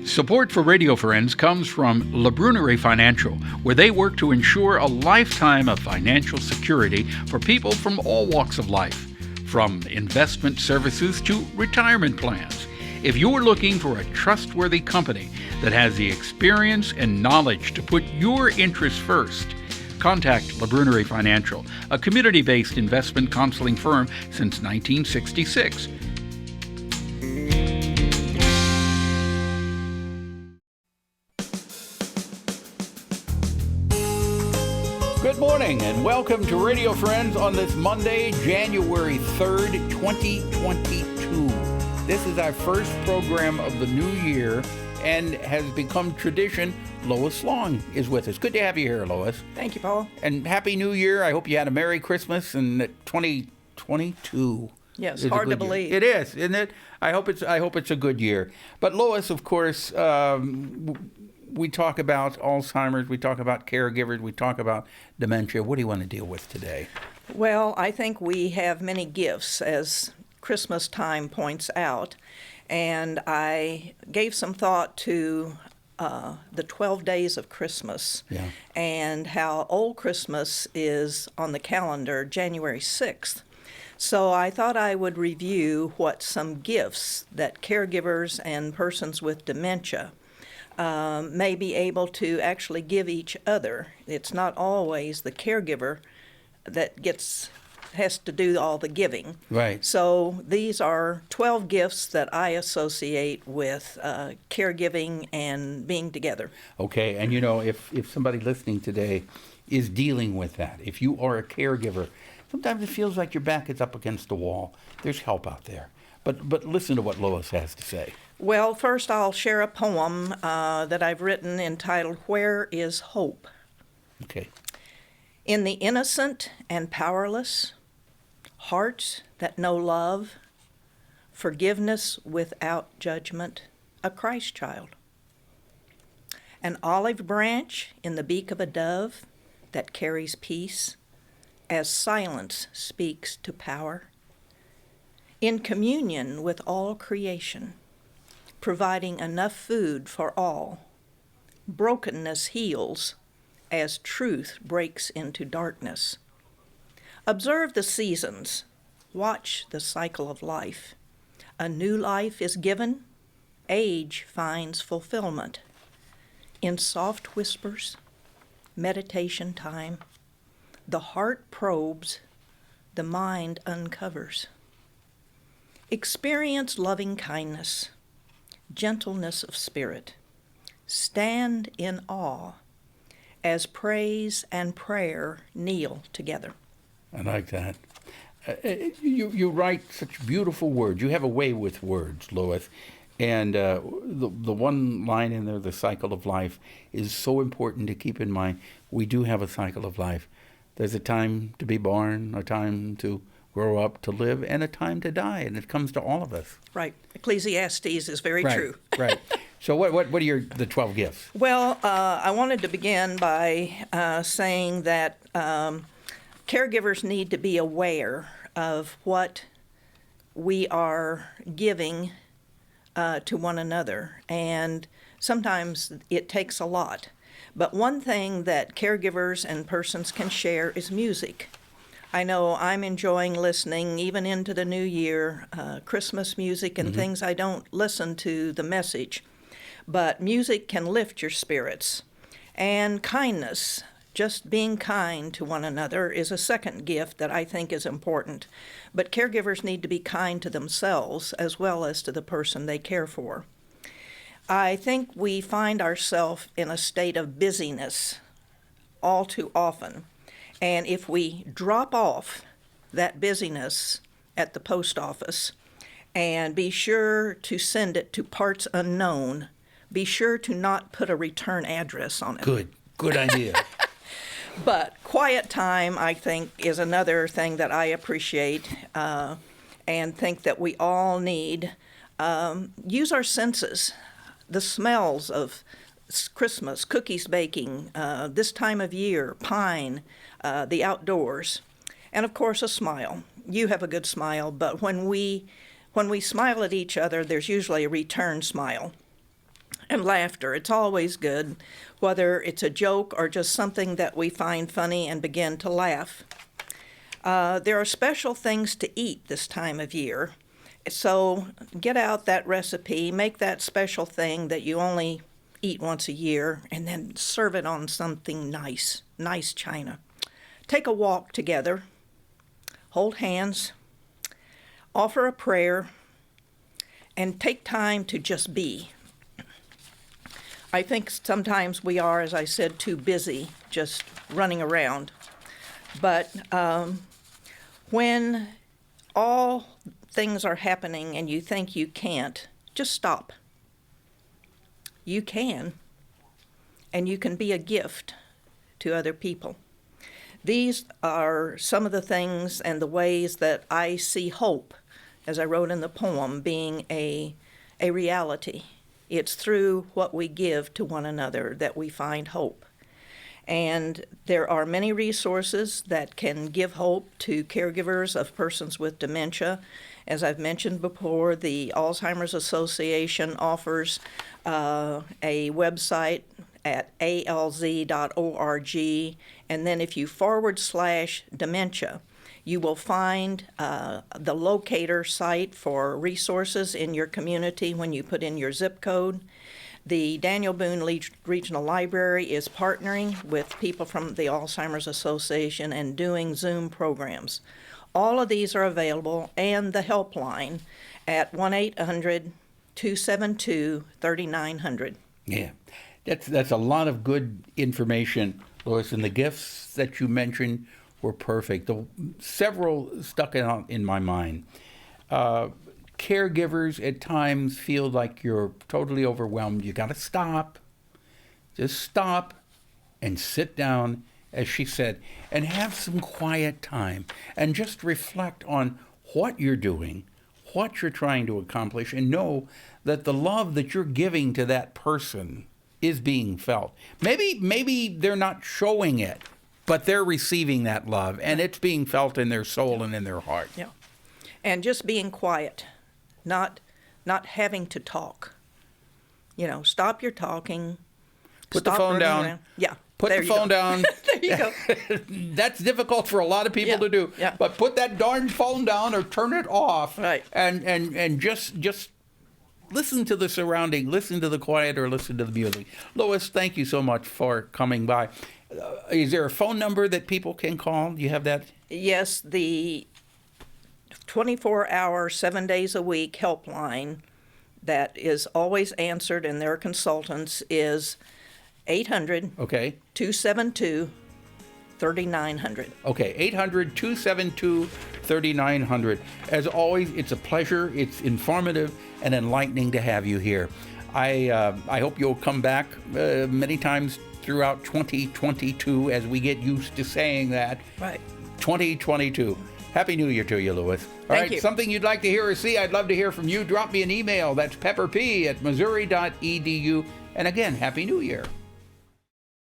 Support for Radio Friends comes from La Brunerie Financial, where they work to ensure a lifetime of financial security for people from all walks of life, from investment services to retirement plans. If you're looking for a trustworthy company that has the experience and knowledge to put your interests first, contact La Brunerie Financial, a community-based investment counseling firm since 1966. Good morning and welcome to Radio Friends on this Monday, January 3rd, 2022. This is our first program of the new year and has become tradition. Lois Long is with us. Good to have you here, Lois. Thank you, Paul. And Happy New Year. I hope you had a Merry Christmas and 2022. Yes, hard to believe. It is, isn't it? I hope it's a good year. But Lois, of course, we talk about Alzheimer's, we talk about caregivers, we talk about dementia. What do you want to deal with today? Well, I think we have many gifts, as Christmas time points out, and I gave some thought to the 12 days of Christmas and how old Christmas is on the calendar January 6th. So I thought I would review what some gifts that caregivers and persons with dementia may be able to actually give each other. It's not always the caregiver that has to do all the giving. Right. So these are 12 gifts that I associate with caregiving and being together. Okay, and you know, if somebody listening today is dealing with that, if you are a caregiver, sometimes it feels like your back is up against the wall. There's help out there. But listen to what Lois has to say. Well, first I'll share a poem that I've written entitled, Where is Hope? Okay. In the innocent and powerless, hearts that know love, forgiveness without judgment, a Christ child. An olive branch in the beak of a dove that carries peace, as silence speaks to power. In communion with all creation, providing enough food for all. Brokenness heals as truth breaks into darkness. Observe the seasons. Watch the cycle of life. A new life is given. Age finds fulfillment. In soft whispers, meditation time, the heart probes, the mind uncovers. Experience loving kindness, gentleness of spirit. Stand in awe as praise and prayer kneel together. I like that. You write such beautiful words. You have a way with words, Lois. And the one line in there, the cycle of life, is so important to keep in mind. We do have a cycle of life. There's a time to be born, a time to grow up, to live, and a time to die, and it comes to all of us. Right. Ecclesiastes is very true. Right. So what are the 12 gifts? Well, I wanted to begin by saying that caregivers need to be aware of what we are giving to one another, and sometimes it takes a lot. But one thing that caregivers and persons can share is music. I know I'm enjoying listening, even into the new year, Christmas music and things. I don't listen to the message, but music can lift your spirits. And kindness, just being kind to one another, is a second gift that I think is important. But caregivers need to be kind to themselves as well as to the person they care for. I think we find ourselves in a state of busyness all too often. And if we drop off that busyness at the post office and be sure to send it to parts unknown, be sure to not put a return address on it. Good idea. But quiet time, I think, is another thing that I appreciate and think that we all need. Use our senses, the smells of Christmas, cookies baking, this time of year, pine, the outdoors, and of course a smile. You have a good smile, but when we smile at each other, there's usually a return smile. And laughter. It's always good, whether it's a joke or just something that we find funny and begin to laugh. There are special things to eat this time of year. So get out that recipe, make that special thing that you only eat once a year, and then serve it on something nice china. Take a walk together, hold hands, offer a prayer, and take time to just be. I think sometimes we are, as I said, too busy just running around. But when all things are happening and you think you can't, just stop. You can, and you can be a gift to other people. These are some of the things and the ways that I see hope, as I wrote in the poem, being a reality. It's through what we give to one another that we find hope. And there are many resources that can give hope to caregivers of persons with dementia. As I've mentioned before, the Alzheimer's Association offers a website at alz.org, and then if you /dementia, you will find the locator site for resources in your community when you put in your zip code. The Daniel Boone Regional Library is partnering with people from the Alzheimer's Association and doing Zoom programs. All of these are available, and the helpline at 1-800-272-3900. Yeah, that's a lot of good information, Lois, and the gifts that you mentioned were perfect. Several stuck in my mind. Caregivers at times feel like you're totally overwhelmed. You got to stop. Just stop and sit down, as she said, and have some quiet time and just reflect on what you're doing, what you're trying to accomplish, and know that the love that you're giving to that person is being felt. Maybe they're not showing it, but they're receiving that love, and it's being felt in their soul and in their heart. Yeah. And just being quiet, not having to talk. Stop your talking. Put the phone down. Around. Yeah. Put the phone down. There you go. That's difficult for a lot of people to do. Yeah. But put that darn phone down or turn it off. Right. And just listen to the surrounding, listen to the quiet, or listen to the music. Lois, thank you so much for coming by. Is there a phone number that people can call? Do you have that? Yes, the 24-hour, 7 days a week helpline that is always answered, and their consultants is 800-272-3900. Okay, 800-272-3900. As always, it's a pleasure. It's informative and enlightening to have you here. I hope you'll come back many times throughout 2022 as we get used to saying that. Right. 2022. Happy New Year to you, Lois. All Thank right, you. Something you'd like to hear or see, I'd love to hear from you. Drop me an email. That's pepperp@missouri.edu. And again, Happy New Year.